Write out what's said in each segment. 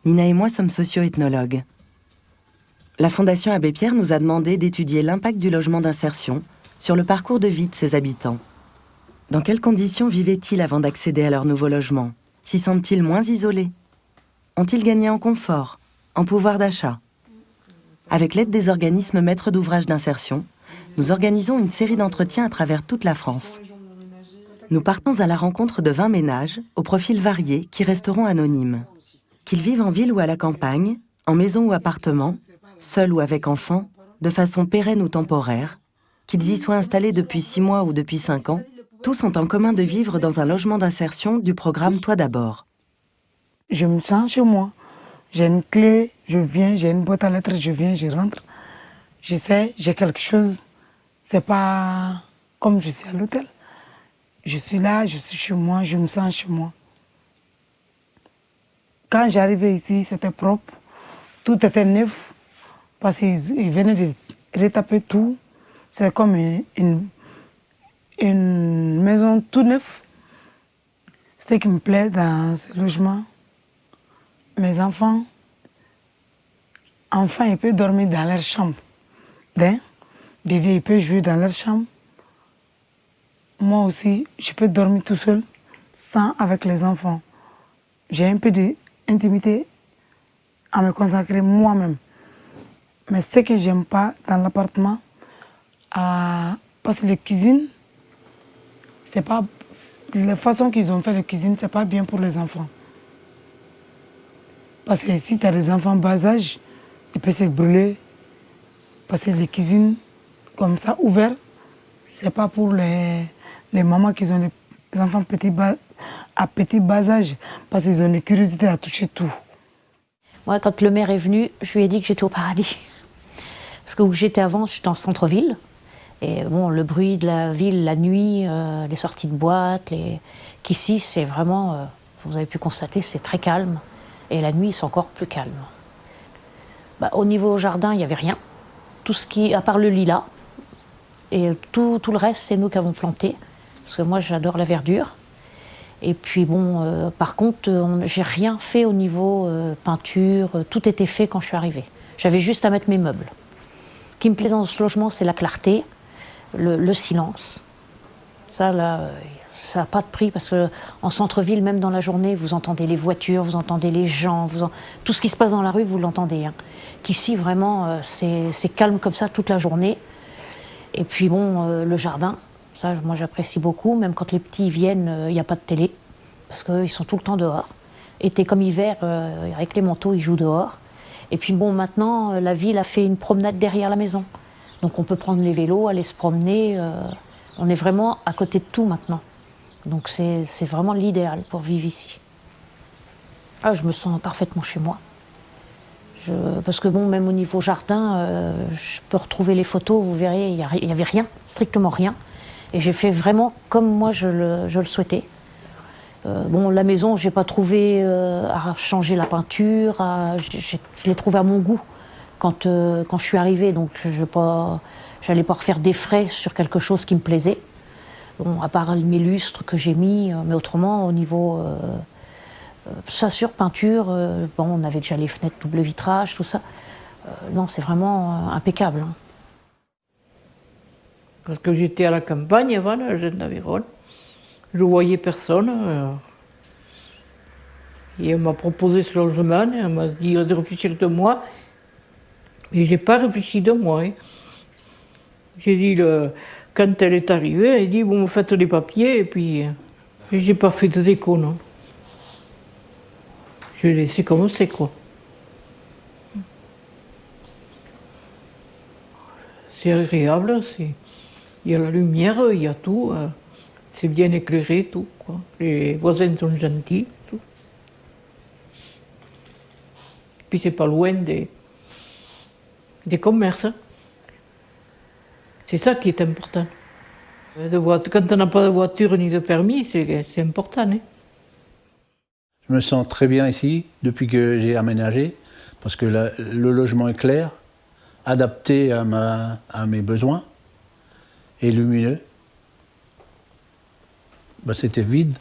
Nina et moi sommes socio-ethnologues. La Fondation Abbé Pierre nous a demandé d'étudier l'impact du logement d'insertion sur le parcours de vie de ses habitants. Dans quelles conditions vivaient-ils avant d'accéder à leur nouveau logement? S'y sentent-ils moins isolés? Ont-ils gagné en confort, en pouvoir d'achat? Avec l'aide des organismes maîtres d'ouvrage d'insertion, nous organisons une série d'entretiens à travers toute la France. Nous partons à la rencontre de 20 ménages, aux profils variés, qui resteront anonymes. Qu'ils vivent en ville ou à la campagne, en maison ou appartement, seuls ou avec enfants, de façon pérenne ou temporaire, qu'ils y soient installés depuis 6 mois ou depuis 5 ans, tous ont en commun de vivre dans un logement d'insertion du programme Toi d'abord. Je me sens chez moi. J'ai une clé, je viens, j'ai une boîte à lettres, je viens, je rentre. Je sais, j'ai quelque chose. C'est pas comme je suis à l'hôtel. Je suis là, je suis chez moi, je me sens chez moi. Quand j'arrivais ici, c'était propre. Tout était neuf. Parce qu'ils venaient de retaper tout. C'est comme une maison tout neuve. C'est ce qui me plaît dans ce logement. Mes enfants, ils peuvent dormir dans leur chambre. Dédé, il peut jouer dans leur chambre. Moi aussi, je peux dormir tout seul, sans avec les enfants. J'ai un peu d'intimité à me consacrer moi-même. Mais ce que j'aime pas dans l'appartement, parce que les cuisines, c'est pas la façon qu'ils ont fait la cuisine, c'est pas bien pour les enfants. Parce que si tu as des enfants bas âge, ils peuvent se brûler. Parce que les cuisines comme ça ouvertes, c'est pas pour les mamans qui ont des enfants à petit bas âge, parce qu'ils ont une curiosité à toucher tout. Moi, quand le maire est venu, je lui ai dit que j'étais au paradis. Parce que où j'étais avant, j'étais en centre-ville. Et bon, le bruit de la ville, la nuit, les sorties de boîte, qu'ici, c'est vraiment, vous avez pu constater, c'est très calme. Et la nuit, c'est encore plus calme. Au niveau jardin, il n'y avait rien. Tout ce qui, à part le lilas. Et tout le reste, c'est nous qui avons planté. Parce que moi, j'adore la verdure. Et puis bon, par contre, j'ai rien fait au niveau peinture. Tout était fait quand je suis arrivée. J'avais juste à mettre mes meubles. Ce qui me plaît dans ce logement, c'est la clarté, le silence. Ça, là, ça n'a pas de prix parce qu'en centre-ville, même dans la journée, vous entendez les voitures, vous entendez les gens, tout ce qui se passe dans la rue, vous l'entendez. Hein. Qu'ici, vraiment, c'est calme comme ça toute la journée. Et puis bon, le jardin, ça, moi, j'apprécie beaucoup. Même quand les petits viennent, il n'y a pas de télé parce qu'ils sont tout le temps dehors. Été comme hiver, avec les manteaux, ils jouent dehors. Et puis bon, maintenant, la ville a fait une promenade derrière la maison. Donc on peut prendre les vélos, aller se promener. On est vraiment à côté de tout maintenant. Donc c'est vraiment l'idéal pour vivre ici. Ah, je me sens parfaitement chez moi. Parce que bon, même au niveau jardin, je peux retrouver les photos, vous verrez, il n'y avait rien, strictement rien. Et j'ai fait vraiment comme moi je le souhaitais. Bon, la maison, j'ai pas trouvé à changer la peinture, je l'ai trouvée à mon goût quand je suis arrivée, donc j'allais pas refaire des frais sur quelque chose qui me plaisait. Bon, à part mes lustres que j'ai mis, mais autrement, au niveau ça sur peinture, bon, on avait déjà les fenêtres double vitrage, tout ça. Non, c'est vraiment impeccable. Hein. Parce que j'étais à la campagne avant, à Gendaviron. Je voyais personne. Et elle m'a proposé ce logement, elle m'a dit de réfléchir de moi. Mais j'ai pas réfléchi de moi. Hein. J'ai dit, quand elle est arrivée, elle a dit, vous me faites les papiers, et puis j'ai pas fait de déco, non. Je l'ai laissé comme c'est, quoi. C'est agréable, il y a la lumière, il y a tout. C'est bien éclairé, tout, quoi. Les voisins sont gentils, tout. Puis c'est pas loin des commerces. C'est ça qui est important. Quand on n'a pas de voiture ni de permis, c'est important. Hein. Je me sens très bien ici depuis que j'ai aménagé, parce que le logement est clair, adapté à mes besoins et lumineux. C'était vide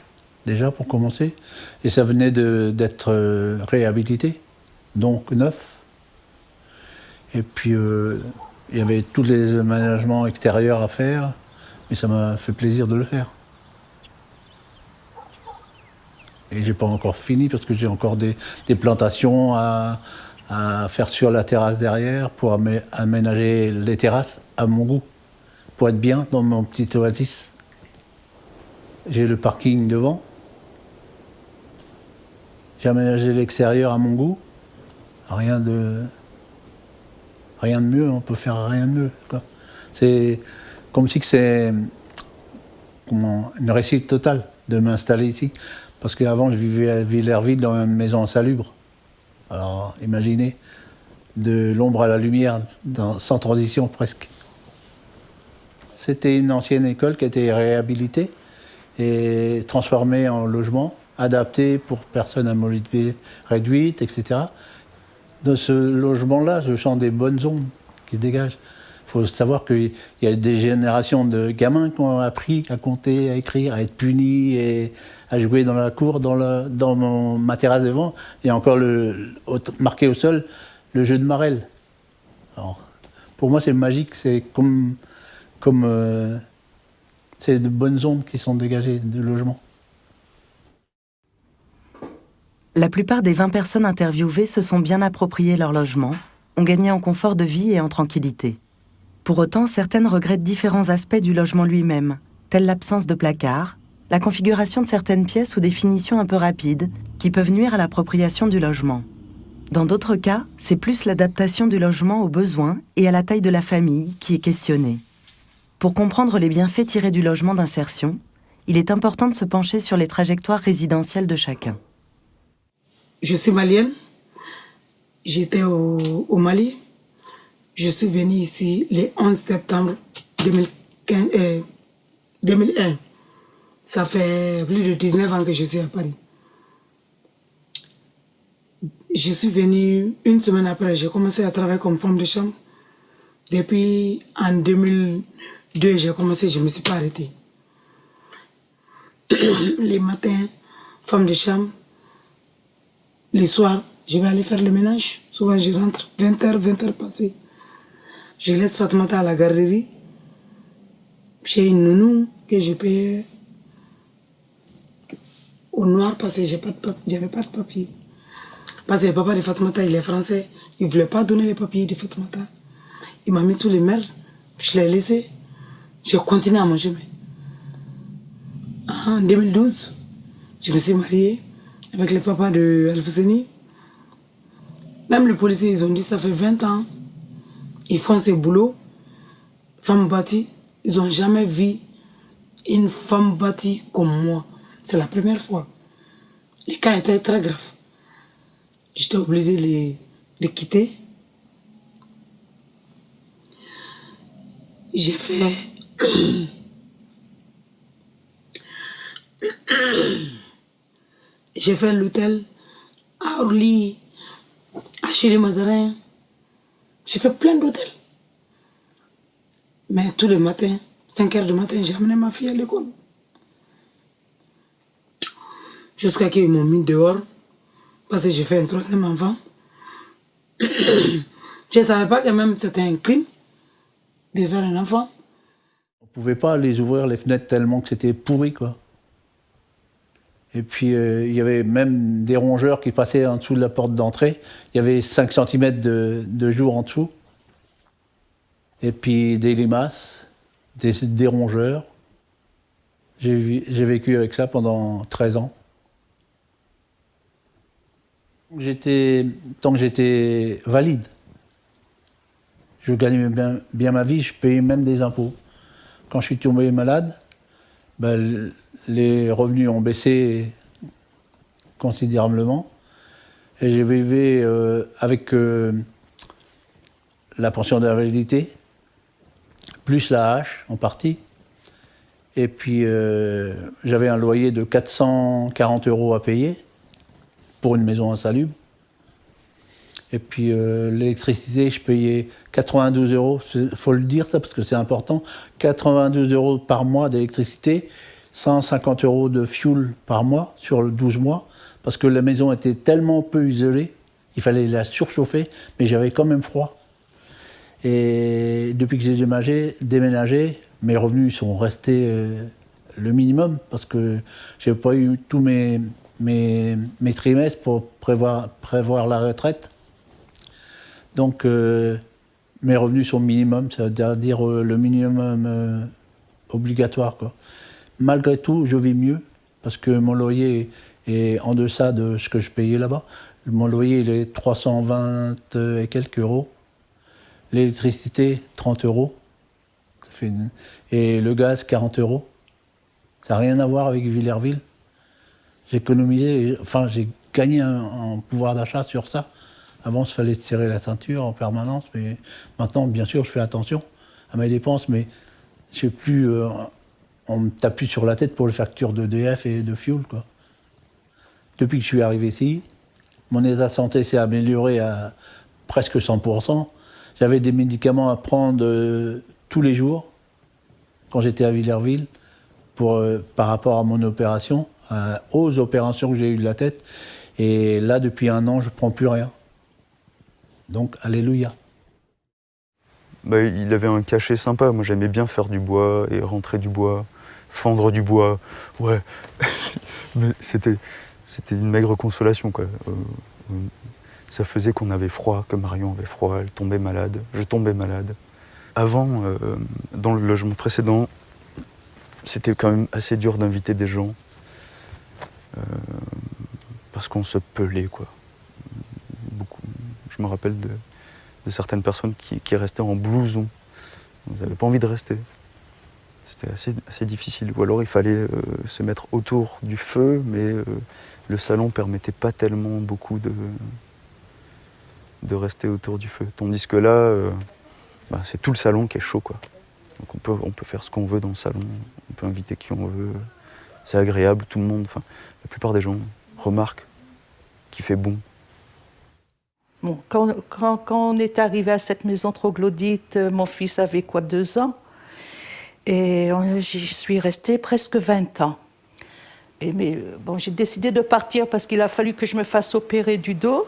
déjà pour commencer et ça venait d'être réhabilité. donc 9. Et puis il y avait tous les aménagements extérieurs à faire, mais ça m'a fait plaisir de le faire. Et j'ai pas encore fini parce que j'ai encore des plantations à faire sur la terrasse derrière pour aménager les terrasses à mon goût, pour être bien dans mon petit oasis. J'ai le parking devant. J'ai aménagé l'extérieur à mon goût. Rien de mieux, on peut faire rien de mieux, quoi. C'est comme si que c'est une réussite totale de m'installer ici. Parce qu'avant, je vivais à Villerville dans une maison insalubre. Alors, imaginez, de l'ombre à la lumière, sans transition presque. C'était une ancienne école qui a été réhabilitée et transformée en logement, adapté pour personnes à mobilité réduite, etc. Dans ce logement-là, je sens des bonnes ondes qui se dégagent. Il faut savoir qu'il y a des générations de gamins qui ont appris à compter, à écrire, à être punis et à jouer dans la cour, dans ma terrasse devant. Il y a encore marqué au sol le jeu de marelle. Alors, pour moi, c'est magique. C'est comme c'est de bonnes ondes qui sont dégagées de logement. La plupart des 20 personnes interviewées se sont bien appropriées leur logement, ont gagné en confort de vie et en tranquillité. Pour autant, certaines regrettent différents aspects du logement lui-même, tels l'absence de placard, la configuration de certaines pièces ou des finitions un peu rapides, qui peuvent nuire à l'appropriation du logement. Dans d'autres cas, c'est plus l'adaptation du logement aux besoins et à la taille de la famille qui est questionnée. Pour comprendre les bienfaits tirés du logement d'insertion, il est important de se pencher sur les trajectoires résidentielles de chacun. Je suis malienne. J'étais au Mali. Je suis venue ici le 11 septembre 2001. Ça fait plus de 19 ans que je suis à Paris. Je suis venue une semaine après. J'ai commencé à travailler comme femme de chambre. Depuis en 2002, j'ai commencé, je ne me suis pas arrêtée. Les matins, femme de chambre. Les soirs, je vais aller faire le ménage. Souvent, je rentre 20h passées. Je laisse Fatoumata à la garderie. J'ai une nounou que je paye au noir parce que j'avais pas de papier. Parce que le papa de Fatoumata, il est français. Il ne voulait pas donner les papiers de Fatoumata. Il m'a mis tous les merdes. Je l'ai laissé. J'ai continué à mon chemin. En 2012, je me suis mariée avec le papa de Alfousseni. Même les policiers, ils ont dit ça fait 20 ans. Ils font ce boulot. Femmes bâties, ils n'ont jamais vu une femme bâtie comme moi. C'est la première fois. Les cas étaient très graves. J'étais obligée de quitter. J'ai fait... J'ai fait l'hôtel à Orly, à Chili-Mazarin. J'ai fait plein d'hôtels. Mais tous les matins, 5h du matin, j'ai amené ma fille à l'école. Jusqu'à qu'ils m'ont mis dehors, parce que j'ai fait un 3e enfant. Je ne savais pas que même c'était un crime de faire un enfant. On ne pouvait pas les ouvrir les fenêtres tellement que c'était pourri, quoi. Et puis, il y avait même des rongeurs qui passaient en dessous de la porte d'entrée. Il y avait 5 cm de jour en dessous. Et puis, des limaces, des rongeurs. J'ai vécu avec ça pendant 13 ans. Tant que j'étais valide, je gagnais bien ma vie, je payais même des impôts. Quand je suis tombé malade, ben, les revenus ont baissé considérablement. Et j'ai vécu avec la pension d'invalidité, plus la hache en partie. Et puis j'avais un loyer de 440 € à payer pour une maison insalubre. Et puis l'électricité, je payais 92 €, il faut le dire ça parce que c'est important, 92 € par mois d'électricité, 150 € de fuel par mois sur 12 mois, parce que la maison était tellement peu isolée Il fallait la surchauffer, mais j'avais quand même froid. Et depuis que j'ai déménagé, mes revenus sont restés le minimum, parce que j'ai pas eu tous mes trimestres pour prévoir la retraite. Donc mes revenus sont minimum, ça veut dire le minimum obligatoire, quoi. Malgré tout, je vis mieux, parce que mon loyer est en deçà de ce que je payais là-bas. Mon loyer, il est 320 et quelques euros. L'électricité, 30 euros. Et le gaz, 40 euros. Ça n'a rien à voir avec Villerville. J'ai économisé, enfin j'ai gagné en pouvoir d'achat sur ça. Avant, il fallait serrer la ceinture en permanence, mais maintenant, bien sûr, je fais attention à mes dépenses, mais je sais plus, on me tape plus sur la tête pour les factures d'EDF et de fuel, quoi. Depuis que je suis arrivé ici, mon état de santé s'est amélioré à presque 100%. J'avais des médicaments à prendre tous les jours quand j'étais à Villerville par rapport à mon opération, aux opérations que j'ai eues de la tête. Et là, depuis 1 an, je ne prends plus rien. Donc, alléluia. Bah, il avait un cachet sympa. Moi, j'aimais bien faire du bois et rentrer du bois, fendre du bois. Ouais, mais c'était une maigre consolation, quoi. Ça faisait qu'on avait froid, que Marion avait froid, elle tombait malade, je tombais malade. Avant, dans le logement précédent, c'était quand même assez dur d'inviter des gens. Parce qu'on se pelait, quoi. Beaucoup. Je me rappelle de certaines personnes qui restaient en blouson. Ils n'avaient pas envie de rester. C'était assez difficile. Ou alors il fallait se mettre autour du feu, mais le salon ne permettait pas tellement beaucoup de rester autour du feu. Tandis que là, c'est tout le salon qui est chaud, quoi. Donc on peut faire ce qu'on veut dans le salon, on peut inviter qui on veut. C'est agréable, tout le monde, enfin, la plupart des gens remarquent qu'il fait bon. Bon, quand on est arrivé à cette maison troglodyte, mon fils avait 2 ans. Et j'y suis restée presque 20 ans. Mais j'ai décidé de partir parce qu'il a fallu que je me fasse opérer du dos.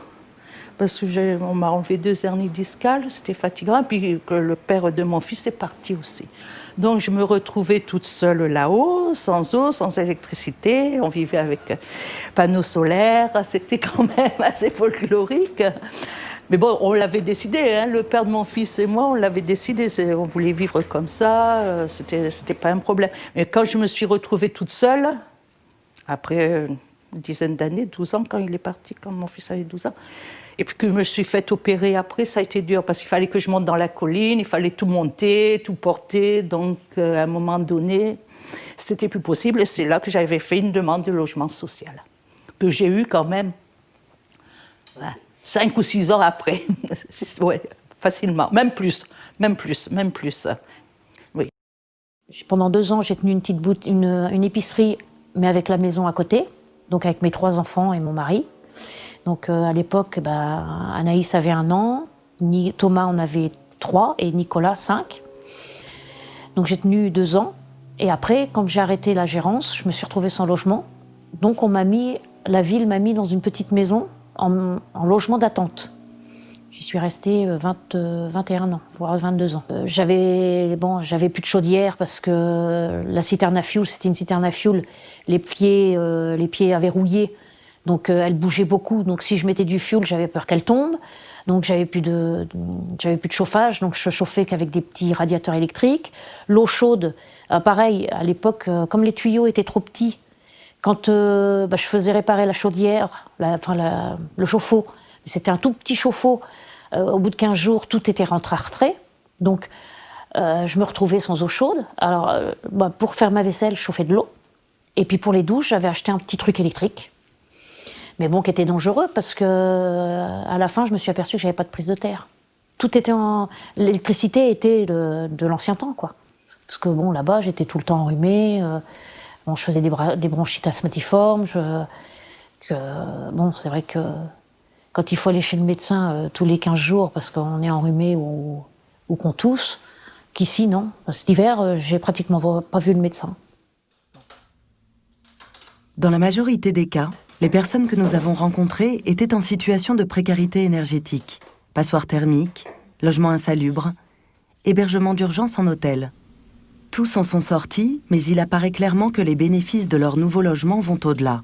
Parce qu'on m'a enlevé 2 hernies discales, c'était fatigant. Puis que le père de mon fils est parti aussi. Donc je me retrouvais toute seule là-haut, sans eau, sans électricité. On vivait avec panneaux solaires. C'était quand même assez folklorique. Mais bon, on l'avait décidé, hein, le père de mon fils et moi, on l'avait décidé. On voulait vivre comme ça, c'était pas un problème. Mais quand je me suis retrouvée toute seule, après une dizaine d'années, 12 ans quand il est parti, quand mon fils avait 12 ans, et puis que je me suis fait opérer après, ça a été dur, parce qu'il fallait que je monte dans la colline, il fallait tout monter, tout porter, donc à un moment donné, c'était plus possible, et c'est là que j'avais fait une demande de logement social, que j'ai eu quand même... Ouais. 5 ou 6 ans après, ouais, facilement, même plus. Oui. Pendant 2 ans, j'ai tenu une épicerie, mais avec la maison à côté, donc avec mes 3 enfants et mon mari. Donc à l'époque, Anaïs avait 1 an, Thomas en avait 3 et Nicolas 5. Donc j'ai tenu 2 ans. Et après, quand j'ai arrêté la gérance, je me suis retrouvée sans logement. Donc la ville m'a mis dans une petite maison en logement d'attente. J'y suis restée 21 ans, voire 22 ans. J'avais plus de chaudière parce que la citerne à fioul, c'était une citerne à fioul. Les pieds avaient rouillé, donc elle bougeait beaucoup. Donc si je mettais du fioul, j'avais peur qu'elle tombe. Donc j'avais plus de chauffage, donc je chauffais qu'avec des petits radiateurs électriques. L'eau chaude, pareil, à l'époque, comme les tuyaux étaient trop petits, quand je faisais réparer la chaudière, le chauffe-eau, c'était un tout petit chauffe-eau, au bout de 15 jours, tout était rentré à retrait. Donc, je me retrouvais sans eau chaude. Alors, pour faire ma vaisselle, je chauffais de l'eau. Et puis pour les douches, j'avais acheté un petit truc électrique. Mais bon, qui était dangereux parce que à la fin, je me suis aperçue que j'avais pas de prise de terre. L'électricité était de l'ancien temps, quoi. Parce que bon, là-bas, j'étais tout le temps enrhumée. Je faisais des bronchites asthmatiformes. C'est vrai que quand il faut aller chez le médecin tous les 15 jours parce qu'on est enrhumé ou qu'on tousse, qu'ici, non. Cet hiver, j'ai pratiquement pas vu le médecin. Dans la majorité des cas, Les personnes que nous avons rencontrées étaient en situation de précarité énergétique, passoires thermiques, logements insalubres, hébergement d'urgence en hôtel. Tous en sont sortis, mais il apparaît clairement que les bénéfices de leur nouveau logement vont au-delà.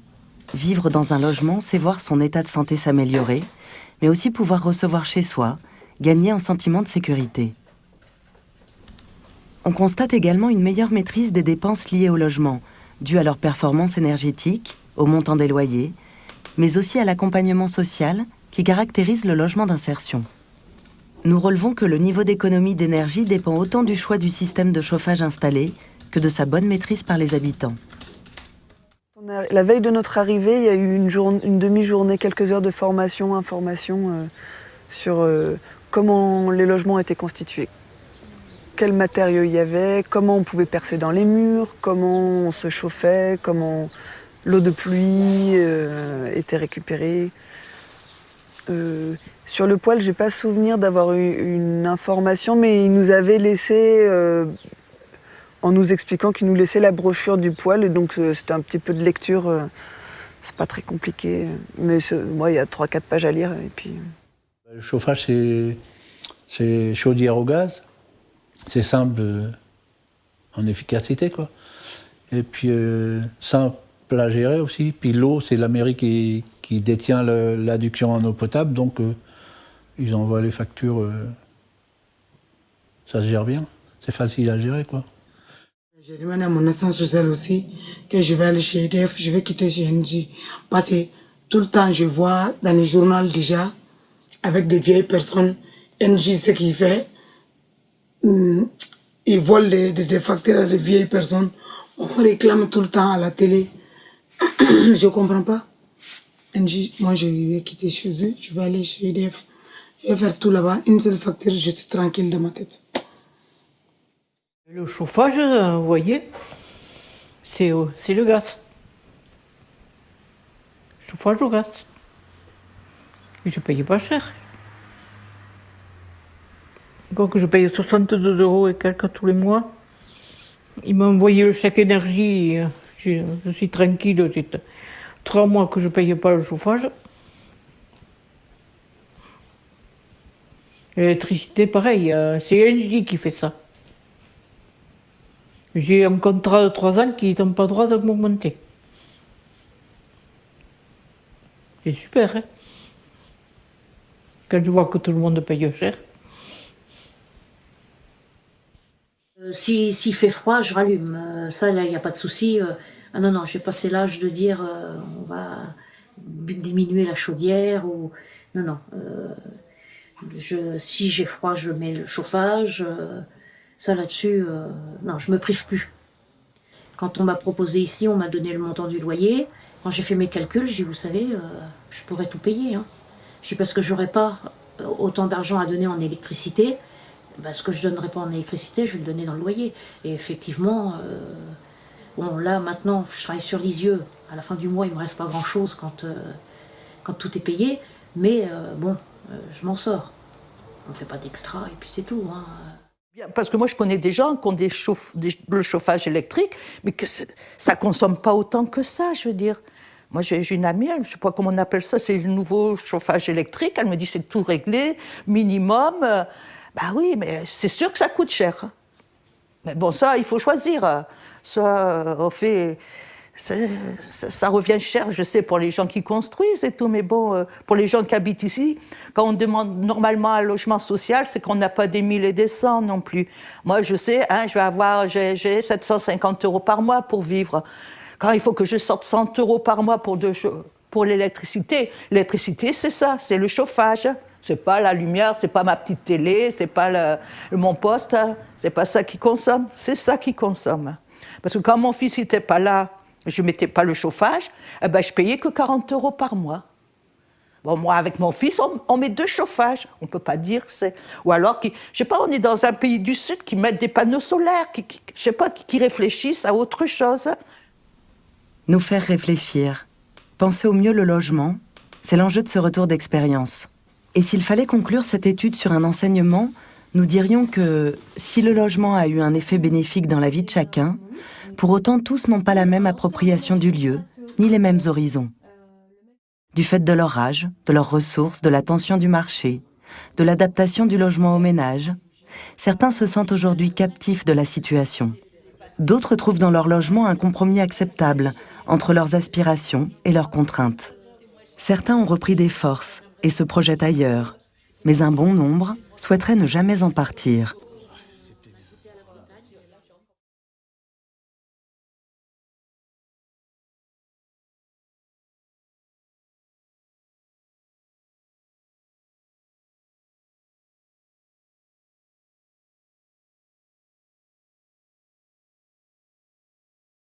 Vivre dans un logement, c'est voir son état de santé s'améliorer, mais aussi pouvoir recevoir chez soi, gagner un sentiment de sécurité. On constate également une meilleure maîtrise des dépenses liées au logement, dues à leur performance énergétique, au montant des loyers, mais aussi à l'accompagnement social qui caractérise le logement d'insertion. Nous relevons que le niveau d'économie d'énergie dépend autant du choix du système de chauffage installé que de sa bonne maîtrise par les habitants. La veille de notre arrivée, il y a eu une demi-journée, quelques heures de information sur comment les logements étaient constitués. Quels matériaux il y avait, comment on pouvait percer dans les murs, comment on se chauffait, comment l'eau de pluie était récupérée. Sur le poêle, j'ai pas souvenir d'avoir eu une information, mais il nous avait laissé, en nous expliquant qu'il nous laissait la brochure du poêle, et donc c'était un petit peu de lecture. C'est pas très compliqué, mais moi il y a 3-4 pages à lire et puis. Le chauffage, c'est chaudière au gaz. C'est simple en efficacité, quoi. Et puis simple à gérer aussi. Puis l'eau, c'est la mairie qui détient l'adduction en eau potable, donc ils envoient les factures. Ça se gère bien. C'est facile à gérer, quoi. J'ai demandé à mon assistante sociale aussi que je vais aller chez EDF, je vais quitter chez NJ. Parce que tout le temps, je vois dans les journaux déjà, avec des vieilles personnes, NJ, ce qu'il fait, ils volent des factures à des vieilles personnes. On réclame tout le temps à la télé. Je ne comprends pas. NJ, moi, je vais quitter chez eux, je vais aller chez EDF. Je vais faire tout là-bas, une seule facture, je suis tranquille dans ma tête. Le chauffage, vous voyez, c'est le gaz. Chauffage au gaz. Et je ne payais pas cher. Encore que je paye 62 € et quelques tous les mois. Il m'a envoyé le chèque énergie, je suis tranquille, c'est 3 mois que je ne payais pas le chauffage. L'électricité, pareil, c'est NJ qui fait ça. J'ai un contrat de 3 ans qui n'ont pas le droit de m'augmenter. C'est super, hein? Quand je vois que tout le monde paye cher. S'il fait froid, je rallume. Ça, il n'y a pas de souci. Ah non, j'ai passé l'âge de dire on va diminuer la chaudière. Ou... Non. Si j'ai froid, je mets le chauffage. Ça là-dessus, non, je me prive plus. Quand on m'a proposé ici, on m'a donné le montant du loyer. Quand j'ai fait mes calculs, j'ai dit, vous savez, je pourrais tout payer. Hein. Je dis parce que j'aurais pas autant d'argent à donner en électricité. Ben, ce que je donnerais pas en électricité, je vais le donner dans le loyer. Et effectivement, bon là maintenant, je travaille sur Lisieux. À la fin du mois, il me reste pas grand-chose quand tout est payé. Mais bon, je m'en sors. On fait pas d'extra et puis c'est tout. Hein. Parce que moi, je connais des gens qui ont le chauffage électrique, mais que ça ne consomme pas autant que ça, je veux dire. Moi, j'ai une amie, je ne sais pas comment on appelle ça, c'est le nouveau chauffage électrique. Elle me dit c'est tout réglé, minimum. Bah oui, mais c'est sûr que ça coûte cher. Mais bon, ça, il faut choisir. Soit on fait... Ça revient cher, je sais, pour les gens qui construisent et tout, mais bon, pour les gens qui habitent ici, quand on demande normalement un logement social, c'est qu'on n'a pas des 1000 et des 100 non plus. Moi, je sais, hein, j'ai 750 € par mois pour vivre. Quand il faut que je sorte 100 € par mois pour l'électricité, l'électricité, c'est ça, c'est le chauffage. C'est pas la lumière, c'est pas ma petite télé, c'est pas mon poste, hein, c'est pas ça qui consomme, c'est ça qui consomme. Parce que quand mon fils n'était pas là, je ne mettais pas le chauffage, eh ben, je payais que 40 € par mois. Bon, moi, avec mon fils, on met 2 chauffages. On ne peut pas dire que c'est... Ou alors, je ne sais pas, on est dans un pays du Sud qui mettent des panneaux solaires, je sais pas, qui réfléchissent à autre chose. Nous faire réfléchir, penser au mieux le logement, c'est l'enjeu de ce retour d'expérience. Et s'il fallait conclure cette étude sur un enseignement, nous dirions que si le logement a eu un effet bénéfique dans la vie de chacun, pour autant tous n'ont pas la même appropriation du lieu, ni les mêmes horizons. Du fait de leur âge, de leurs ressources, de la tension du marché, de l'adaptation du logement au ménage, certains se sentent aujourd'hui captifs de la situation. D'autres trouvent dans leur logement un compromis acceptable entre leurs aspirations et leurs contraintes. Certains ont repris des forces et se projettent ailleurs, mais un bon nombre souhaiterait ne jamais en partir.